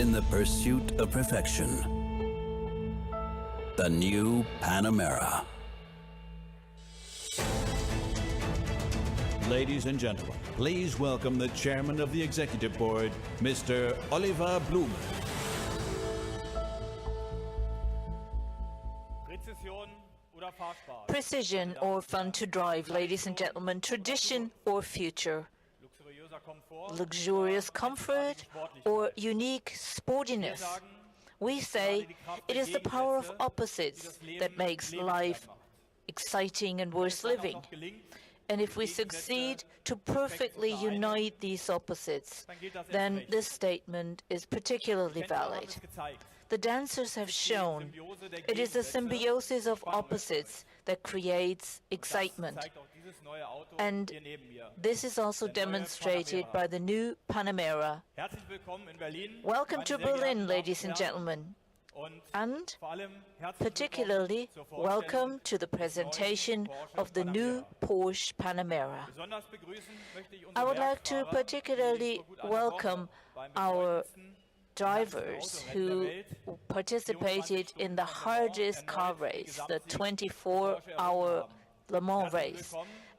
in the pursuit of perfection. The new Panamera. Ladies and gentlemen, please welcome the chairman of the executive board, Mr. Oliver Blume. Precision or fun to drive, ladies and gentlemen, tradition or future, luxurious comfort or unique sportiness. We say it is the power of opposites that makes life exciting and worth living. And if we succeed to perfectly unite these opposites, then this statement is particularly valid. The dancers have shown it is a symbiosis of opposites that creates excitement. And this is also demonstrated by the new Panamera. Welcome to Berlin, ladies and gentlemen. And particularly welcome to the presentation of the new Porsche Panamera. I would like to particularly welcome our drivers who participated in the hardest car race, the 24-hour Le Mans race,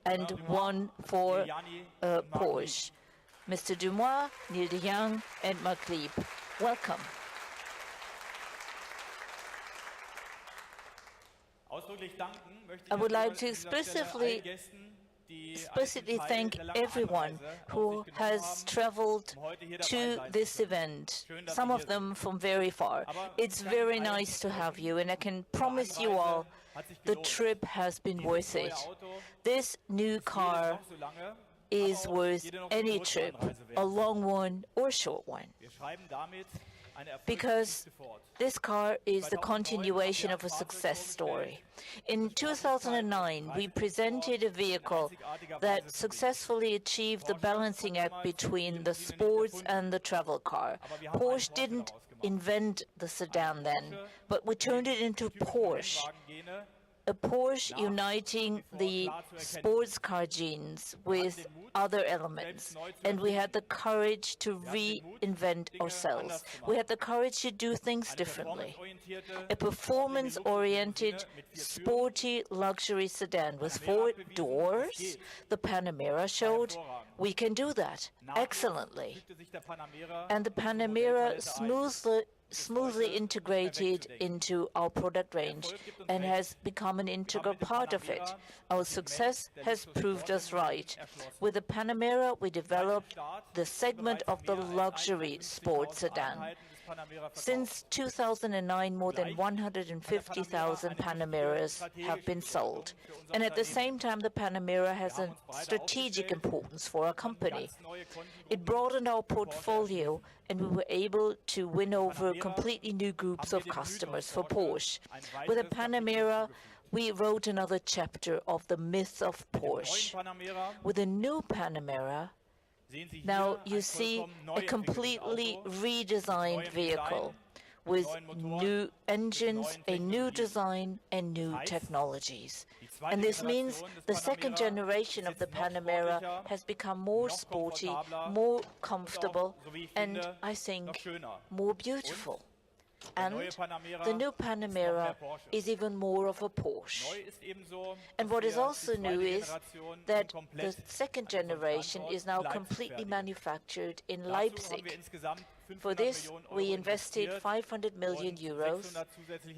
and won for Porsche. Mr. Dumois, Neil de Jong, and Mark Lieb, welcome. I would like to explicitly thank everyone who has traveled to this event, some of them from very far. It's very nice to have you, and I can promise you all the trip has been worth it. This new car is worth any trip, a long one or a short one, because this car is the continuation of a success story. In 2009, we presented a vehicle that successfully achieved the balancing act between the sports and the travel car. Porsche didn't invent the sedan then, but we turned it into Porsche. A Porsche uniting the sports car genes with other elements. And we had the courage to reinvent ourselves. We had the courage to do things differently. A performance-oriented, sporty luxury sedan with 4 doors, the Panamera showed we can do that excellently. And the Panamera smoothly integrated into our product range and has become an integral part of it. Our success has proved us right. With the Panamera, we developed the segment of the luxury sports sedan. Since 2009, more than 150,000 Panameras have been sold. And at the same time, the Panamera has a strategic importance for our company. It broadened our portfolio, and we were able to win over completely new groups of customers for Porsche. With the Panamera, we wrote another chapter of the myth of Porsche. With the new Panamera, now you see a completely redesigned vehicle with new engines, a new design, and new technologies. And this means the second generation of the Panamera has become more sporty, more comfortable, and I think more beautiful. And the new Panamera is even more of a Porsche. And what is also new is that the second generation is now completely manufactured in Leipzig. For this, we invested 500 million euros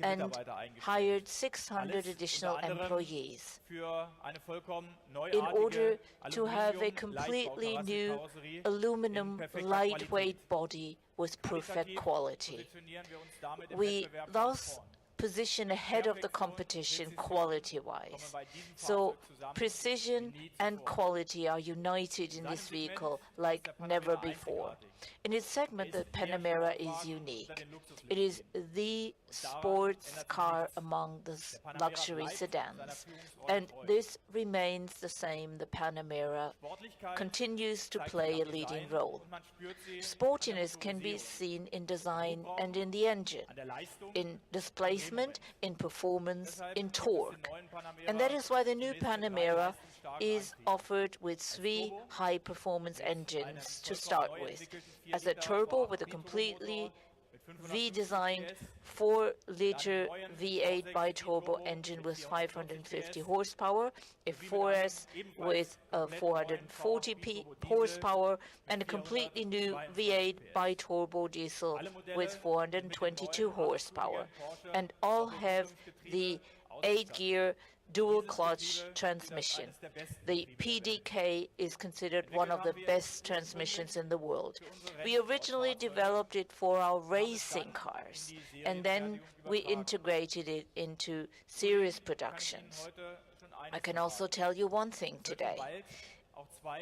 and hired 600 additional employees in order to have a completely new aluminum lightweight body with perfect quality. We thus position ahead of the competition quality-wise. So precision and quality are united in this vehicle like never before. In its segment, the Panamera is unique. It is the sports car among the luxury sedans. And this remains the same. The Panamera continues to play a leading role. Sportiness can be seen in design and in the engine, in displacement, in performance, in torque. And that is why the new Panamera is offered with 3 high-performance engines to start with, as a turbo with a completely redesigned 4-liter V8 biturbo engine with 550 horsepower, a 4S with 440 horsepower, and a completely new V8 biturbo diesel with 422 horsepower. And all have the 8-gear dual clutch transmission. The PDK is considered one of the best transmissions in the world. We originally developed it for our racing cars, and then we integrated it into series productions. I can also tell you one thing today.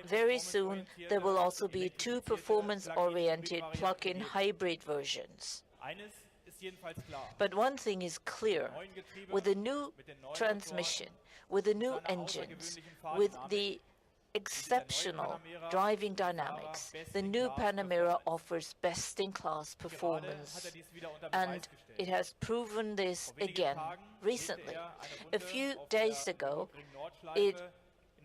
Very soon, there will also be 2 performance-oriented plug-in hybrid versions. But one thing is clear, with the new transmission, with the new engines, with the exceptional driving dynamics, the new Panamera offers best-in-class performance. And it has proven this again recently. A few days ago, it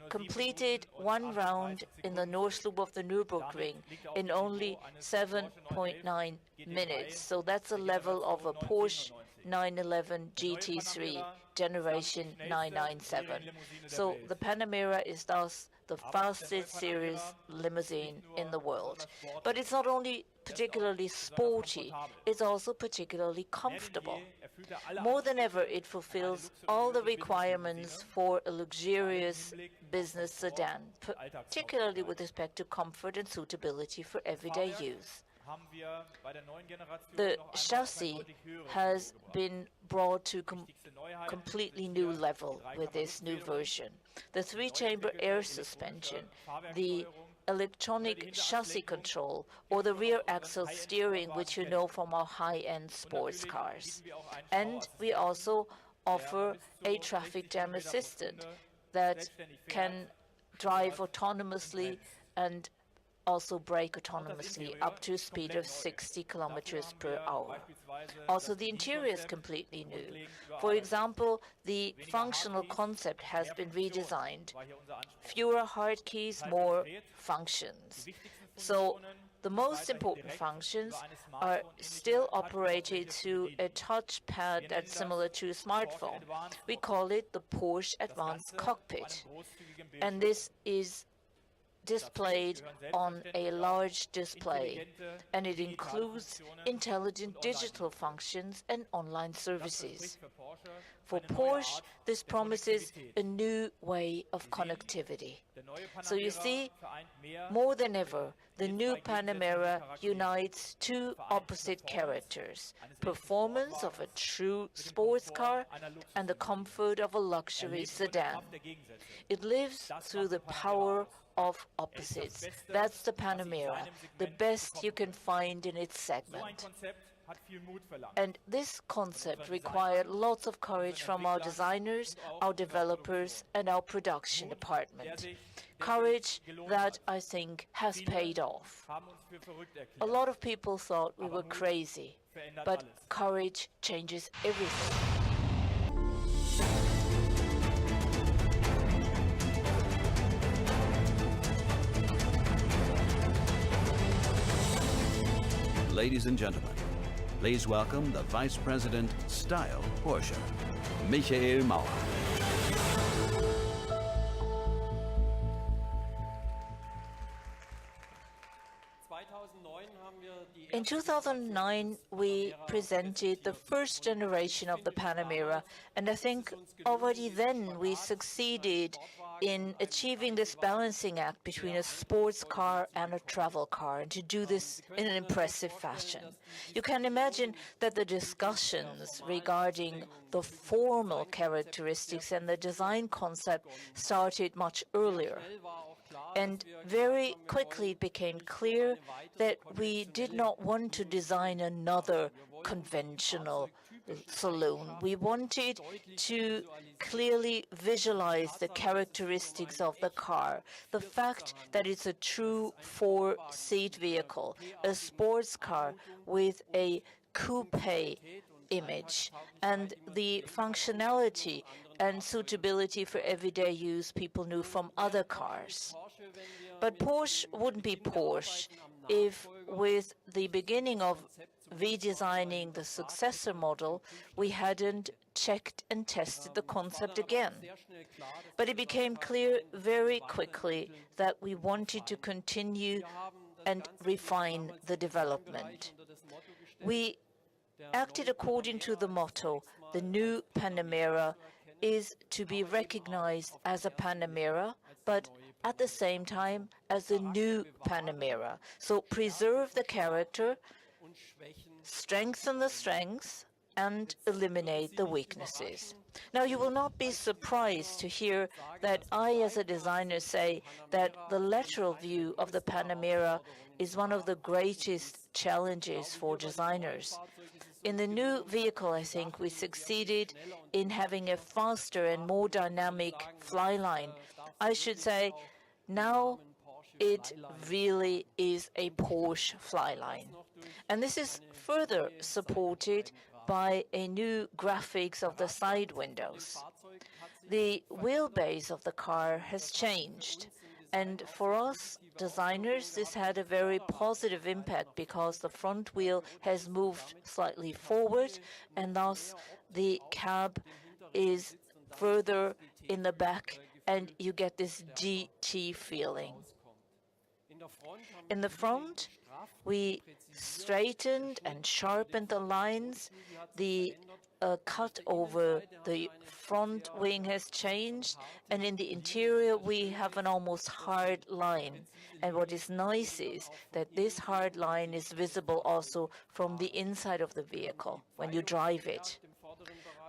completed one round in the North Loop of the Nürburgring in only 7.9 minutes. So that's a level of a Porsche 911 GT3 generation 997. So the Panamera is thus the fastest series limousine in the world. But it's not only particularly sporty, it's also particularly comfortable. More than ever, it fulfills all the requirements for a luxurious business sedan, particularly with respect to comfort and suitability for everyday use. The chassis has been brought to completely new level with this new version. The 3-chamber air suspension, the electronic chassis control, or the rear axle steering, which you know from our high-end sports cars. And we also offer a traffic jam assistant that can drive autonomously and also brake autonomously up to a speed of 60 kilometers per hour. Also, the interior is completely new. For example, the functional concept has been redesigned. Fewer hard keys, more functions. So the most important functions are still operated through a touchpad that's similar to a smartphone. We call it the Porsche Advanced Cockpit. And this is displayed on a large display, and it includes intelligent digital functions and online services. For Porsche, this promises a new way of connectivity. So you see, more than ever, the new Panamera unites 2 opposite characters: performance of a true sports car and the comfort of a luxury sedan. It lives through the power of opposites. That's the Panamera, the best you can find in its segment. And this concept required lots of courage from our designers, our developers, and our production department. Courage that I think has paid off. A lot of people thought we were crazy, but courage changes everything. Ladies and gentlemen, please welcome the Vice President, Style Porsche, Michael Mauer. In 2009, we presented the first generation of the Panamera, and I think already then we succeeded in achieving this balancing act between a sports car and a travel car, and to do this in an impressive fashion. You can imagine that the discussions regarding the formal characteristics and the design concept started much earlier. And very quickly it became clear that we did not want to design another conventional saloon. We wanted to clearly visualize the characteristics of the car, the fact that it's a true 4-seat vehicle, a sports car with a coupe image, and the functionality and suitability for everyday use people knew from other cars. But Porsche wouldn't be Porsche if, with the beginning of redesigning the successor model, we hadn't checked and tested the concept again. But it became clear very quickly that we wanted to continue and refine the development. We acted according to the motto, the new Panamera is to be recognized as a Panamera, but at the same time as a new Panamera. So preserve the character, strengthen the strengths, and eliminate the weaknesses. Now, you will not be surprised to hear that I, as a designer, say that the lateral view of the Panamera is one of the greatest challenges for designers. In the new vehicle, I think we succeeded in having a faster and more dynamic flyline. I should say, now it really is a Porsche flyline. And this is further supported by a new graphics of the side windows. The wheelbase of the car has changed. And for us designers, this had a very positive impact because the front wheel has moved slightly forward, and thus the cab is further in the back, and you get this GT feeling. In the front, we straightened and sharpened the lines. The cut over the front wing has changed, and in the interior we have an almost hard line. And what is nice is that this hard line is visible also from the inside of the vehicle when you drive it.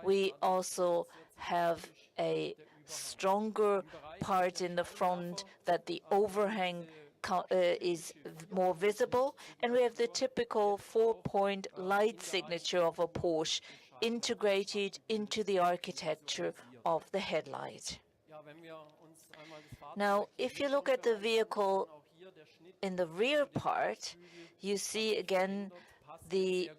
We also have a stronger part in the front that the overhang is more visible, and we have the typical 4-point light signature of a Porsche integrated into the architecture of the headlight. Now, if you look at the vehicle in the rear part, you see again the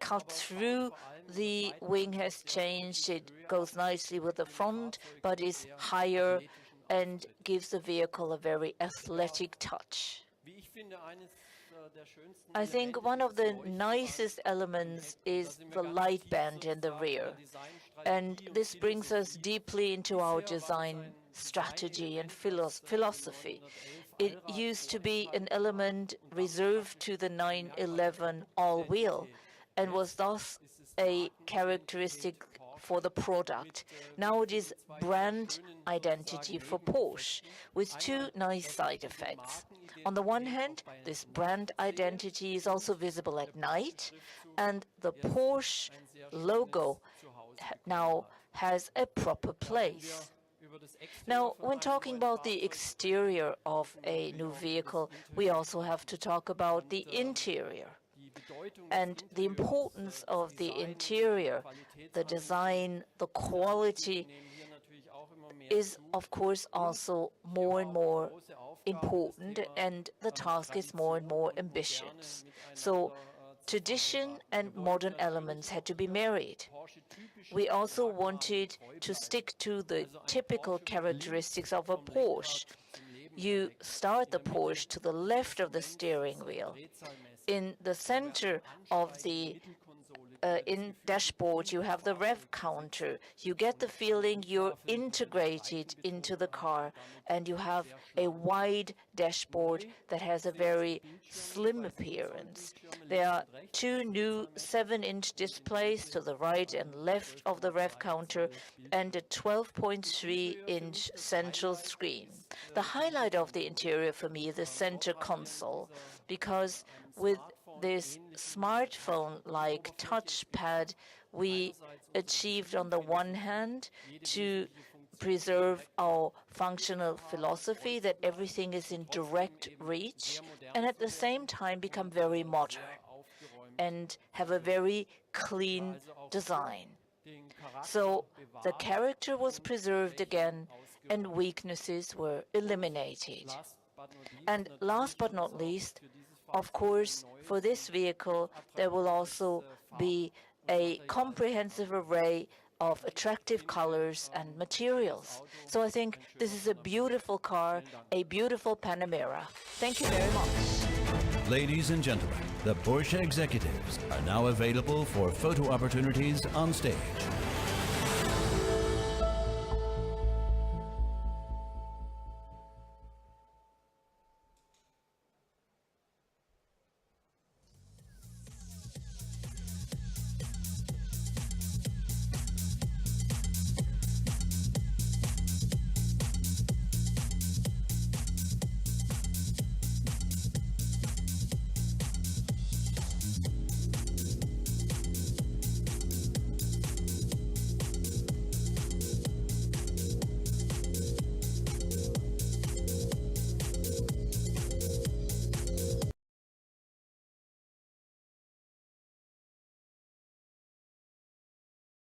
cut through the wing has changed. It goes nicely with the front, but is higher and gives the vehicle a very athletic touch. I think one of the nicest elements is the light band in the rear, and this brings us deeply into our design strategy and philosophy. It used to be an element reserved to the 911 all-wheel and was thus a characteristic for the product. Now it is brand identity for Porsche with two nice side effects. On the one hand, this brand identity is also visible at night, and the Porsche logo now has a proper place. Now, when talking about the exterior of a new vehicle, we also have to talk about the interior. And the importance of the interior, the design, the quality is, of course, also more and more important, and the task is more and more ambitious. So tradition and modern elements had to be married. We also wanted to stick to the typical characteristics of a Porsche. You start the Porsche to the left of the steering wheel. In the center of the dashboard, you have the rev counter. You get the feeling you're integrated into the car, and you have a wide dashboard that has a very slim appearance. There are two new 7-inch displays to the right and left of the rev counter and a 12.3-inch central screen. The highlight of the interior for me is the center console, because with this smartphone-like touchpad, we achieved on the one hand to preserve our functional philosophy that everything is in direct reach, and at the same time become very modern and have a very clean design. So the character was preserved again and weaknesses were eliminated. And last but not least, of course, for this vehicle, there will also be a comprehensive array of attractive colors and materials. So I think this is a beautiful car, a beautiful Panamera. Thank you very much. Ladies and gentlemen, The Porsche executives are now available for photo opportunities on stage.